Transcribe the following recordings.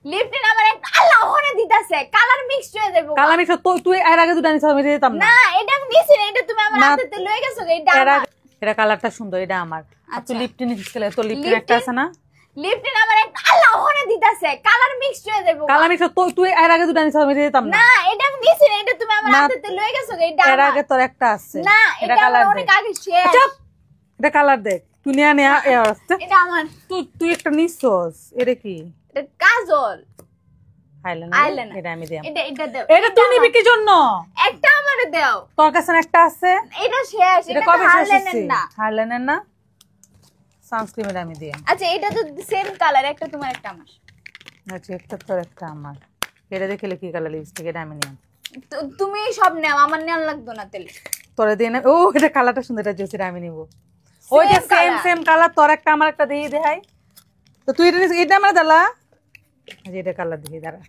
lipstick আমার একটা আল্লাহ ওরে দিতাছে কালার মিক্সড হয়ে যাবে কালার মিক্স তুই এর আগে দুটো আনিস আমি দিতাম না না এটা আমি নিছি না এটা তুমি আমার হাতে লয়ে গেছো এটা আমার এটা কালারটা সুন্দর এটা আমার তুই লিপস্টিক নিছিস কেলে তোর লিপস্টিক একটা আছে না লিপস্টিক আমার একটা আল্লাহ ওরে দিতাছে কালার মিক্সড হয়ে যাবে কালার মিক্স তুই এর আগে দুটো আনিস আমি দিতাম না না এটা আমি নিছি না এটা তুমি আমার হাতে লয়ে গেছো এটা এর আগে তোর একটা আছে না এটা কালার অনেক আগে শেষ চুপ এটা কালার দেখ তুই নিয়া নিয়া এই অবস্থা এটা আমার তুই একটা নিছস এটা কি এটা কাজল আইলাইনার এটা আমি দিলাম এটা দাও এটা তুই নিবি কি জন্য একটা আমারে দাও তোর কাছে একটা আছে এটা শেষ এটা কবে শেষ হইছে হারলেনের না সানস্ক্রিন এটা আমি দিলাম আচ্ছা এটা তো সেম কালার একটা তোমার একটা আমার আচ্ছা একটা তোর একটা আমার এটা দেখলে কি কালার লিপস্টিক এটা আমি নিলাম তুমি সব নাও আমার নেওয়া লাগতো না তেল তোরে দিয়ে না ও এটা কালারটা সুন্দর এটা জোসিটা আমি নিব ওইটা সেম কালার তোর একটা আমার একটা দিয়ে দেখাই তো তুই এটা আমার দালা আজ এটা কালার দিয়ে দাঁড়া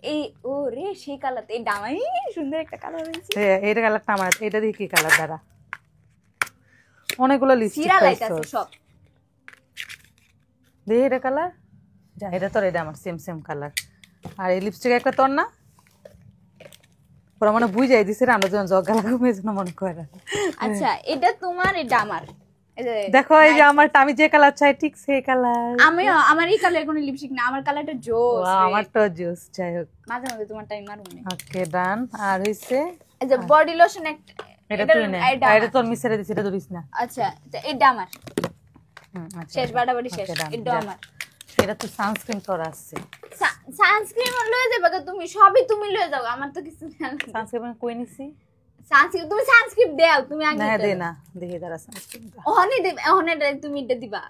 এই ও রে সেই কালার এই ডামাই সুন্দর একটা কালার হইছে এইটা কালারটা আমার এটা দিয়ে কি কালার দাঁড়া অনেকগুলো লিপস্টিক সিরা লাইতাছে সব দে এটা কালার যা এটা তোর এটা আমার সেম কালার আর এই লিপস্টিক একটা তোর না ওরা মনে বুঝাই দিছে আমরা যখন জগা লাগাবো এই জন্য মনে করে আচ্ছা এটা তোমার এটা আমার দেখো এই যে আমার আমি যে কালার চাই ঠিক সেই কালার আমার এই কালার কোনো লিপস্টিক না আমার কালারটা জোস আমার তো জোস যাই হোক মাঝে মাঝে তোমার টাইম মারুম না ওকে ডান আর হইছে এই যে বডি লোশন একটা এটা তুই নে এটা তোর মিসরে দিছিস এটা ধরিস না আচ্ছা এটা আমার আচ্ছা শেষ বাড়াবাড়ি শেষ এটা আমার এটা তো সানস্ক্রিন তোর আছে সানস্ক্রিন লয়ে যাবে তুমি সবই তুমি লয়ে যাও আমার তো কিছু না সানস্ক্রিন কই নিছি সানস্ক্রিন তুমি সানস্ক্রিন দাও তুমি আগে না দে না দেখি দাঁড়া সানস্ক্রিনটা ওহনে দেব ওহনে তুমি এটা দিবা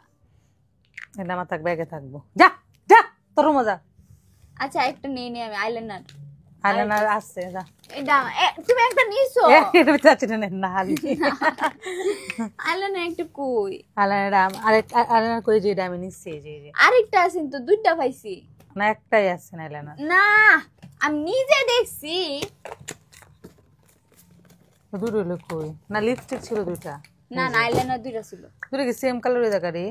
এটা আমার থাকবে ব্যাগে থাকবো যা যা তোর মজা আচ্ছা একটা নিয়ে নি আমি আইলাইনার আছে যা এটা তুমি একটা নিছো এটা চাচ্ছি না না হালি আইলাইনার একটা কই আইলাইনার কই যে এটা আমি নিছি যে আরেকটা আছে তো দুইটা পাইছি না একটাই আছে না আইলাইনার না আমি নিজে দেখছি দুটো হলো কই না লিপস্টিক ছিল দুইটা না আইলাইনার দুইটা ছিল দুটো কি সেম কালারের জায়গা রে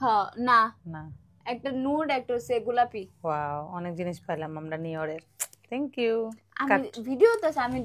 হ্যাঁ না না একটা নুড একটা হচ্ছে গোলাপি ওয়াও অনেক জিনিস পাইলাম আমরা নিয়রের থ্যাংক ইউ আমি ভিডিওতে আমি